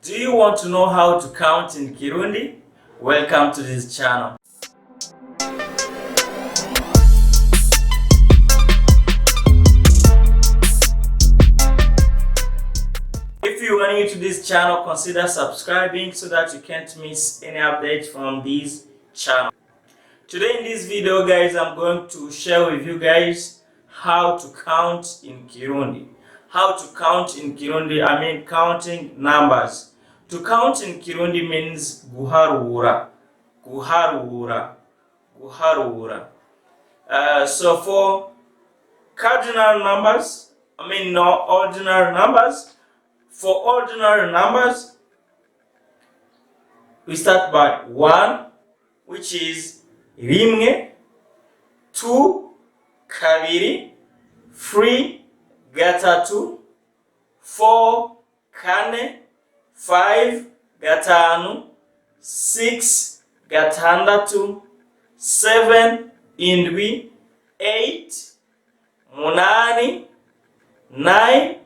Do you want to know how to count in Kirundi? Welcome to this channel. If you are new to this channel, consider subscribing so that you can't miss any updates from this channel. Today in this video, guys, I'm going to share with you guys how to count in Kirundi. How to count in Kirundi, I mean counting numbers. To count in Kirundi means guharura. Guharura. Guharura. So for cardinal numbers, I mean no ordinary numbers. For ordinary numbers, we start by 1, which is rimwe, 2, kabiri, 3, gatatu, 4, kane, 5, gatanu, 6, gatandatu, 7, indwi, 8, munani, 9,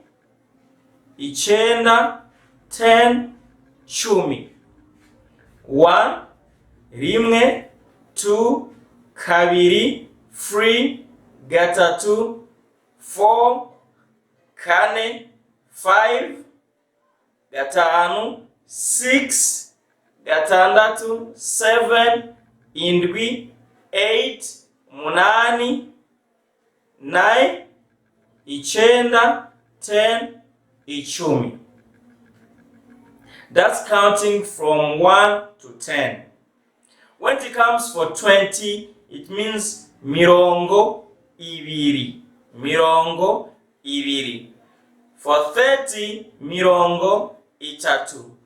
ichenda, 10, chumi. 1, rimwe, 2, kabiri, 3, gatatu, 4, kane, 5, gatanu, 6, gatandatu, 7, indwi, 8, munani, 9, ichenda, 10, ichumi. That's counting from 1 to 10. When it comes for 20, it means mirongo ibiri. Mirongo ibiri. For 30, mirongo itatu.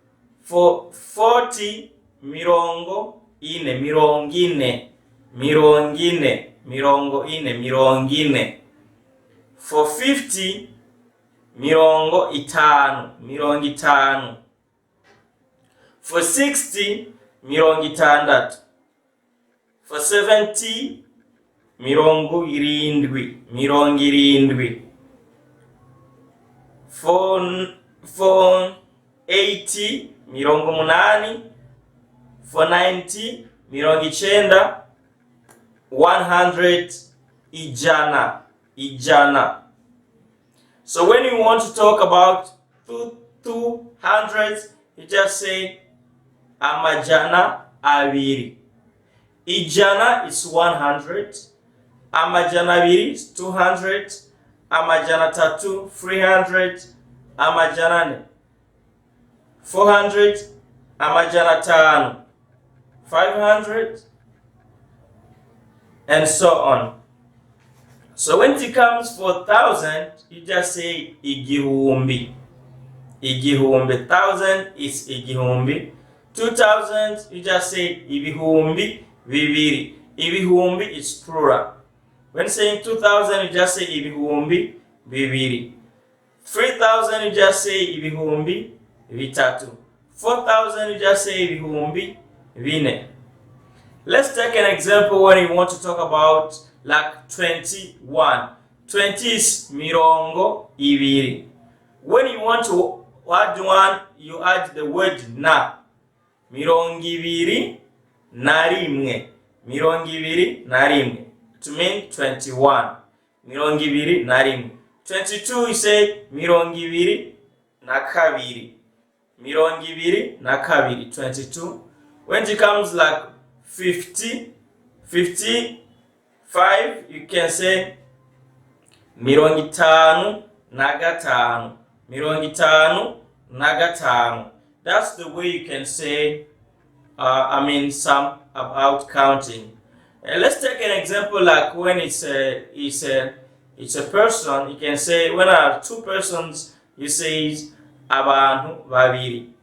For 40, mirongo ine. Mirongine. Mirongine. Mirongo ine. Mirongine. For 50, mirongo itanu. Mirongo itanu. For 60, mirongo itandatu. For 70, mirongo irindwi. Mirongo irindwi. For 80, mirongo munani. For 90, mirongo ichenda. 100, ijana. Ijana. So when you want to talk about 200, you just say amajana abiri. Ijana is 100. Amajana abiri is 200. Amajana tatu 300. Amajana ne 400. Amajana tano 500, and so on. So when it comes for 1,000, you just say igihumbi. Igihumbi. 1,000 is igihumbi. 2,000, you just say ibihumbi bibiri. Ibihumbi is plural. When saying 2,000, you just say ibihumbi bibiri. 3,000, you just say ibihumbi bitatu. 4,000, you just say ibihumbi bine. Let's take an example when you want to talk about like 21. 20 is mirongo ibiri. When you want to add one, you add the word na. Mirongo ibiri na rimwe. Mirongo ibiri na rimwe. To mean 21. Mirongo ibiri na rimwe. 22, you say mirongo ibiri na kabiri. Mirongo ibiri na kabiri. 22. When it comes like 50, 55, you can say mirongo itanu na gatanu. Mirongo itanu na gatanu. That's the way you can say, some about counting. Let's take an example like when it's a person. You can say when there are two persons, you say abantu babiri.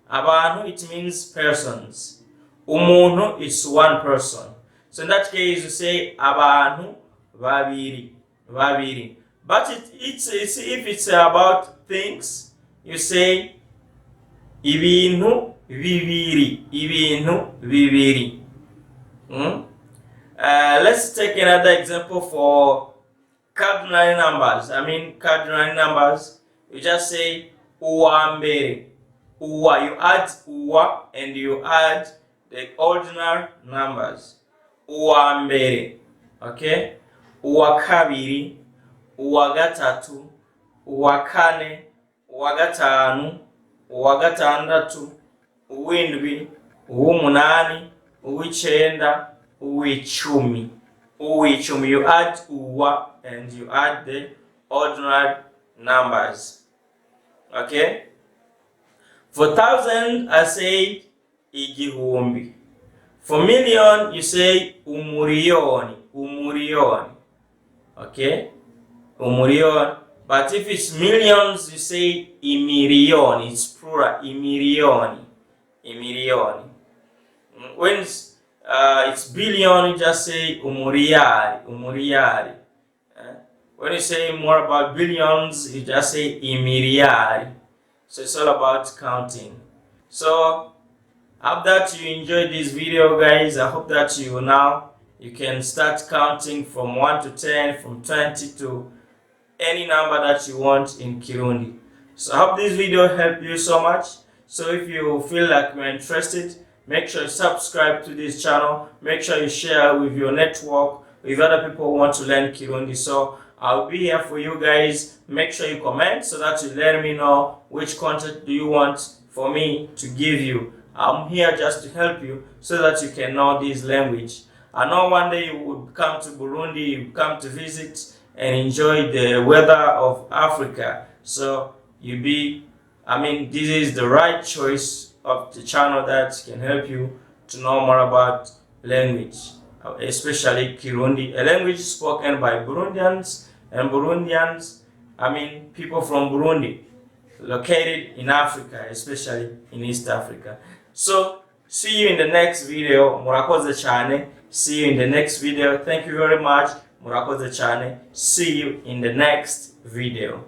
Abantu, it means persons. Umuntu is one person. So in that case, you say abantu babiri. Babiri. But if it's about things, you say ibintu bibiri. Ibintu bibiri. Let's take another example for cardinal numbers. Cardinal numbers. You just say uwambere. uwa, you add uwa and you add the ordinal numbers. Uwa mbere, okay? Uwa kabiri, uwa gatatu, uwa kane, uwa gatanu, uwa gatandatu, uwindwi, uw'umunani, uw'icenda, uw'icumi. Uw'icumi, you add uwa and you add the ordinal numbers. Okay? For thousand, I say igihumbi. For million, you say umuriyoni. Umuriyoni. Okay? Umuriyoni. But if it's millions, you say imiriyoni. It's plural. Imiriyoni. Imiriyoni. When it's billion, you just say umuriyari. Umuriyari. When you say more about billions, you just say imiriyari. So it's all about counting. So I hope that you enjoyed this video, guys. I hope that you can start counting from 1 to 10, from 20 to any number that you want in Kirundi. So I hope this video helped you so much. So if you feel like you're interested, make sure you subscribe to this channel. Make sure you share with your network, with other people who want to learn Kirundi. So I'll be here for you guys. Make sure you comment so that you let me know which content do you want for me to give you. I'm here just to help you so that you can know this language. I know one day you would come to Burundi, you come to visit and enjoy the weather of Africa. So this is the right choice of the channel that can help you to know more about language, especially Kirundi, a language spoken by Burundians, people from Burundi, located in Africa, especially in East Africa. So, see you in the next video. Murakoze cyane. See you in the next video. Thank you very much. Murakoze cyane. See you in the next video.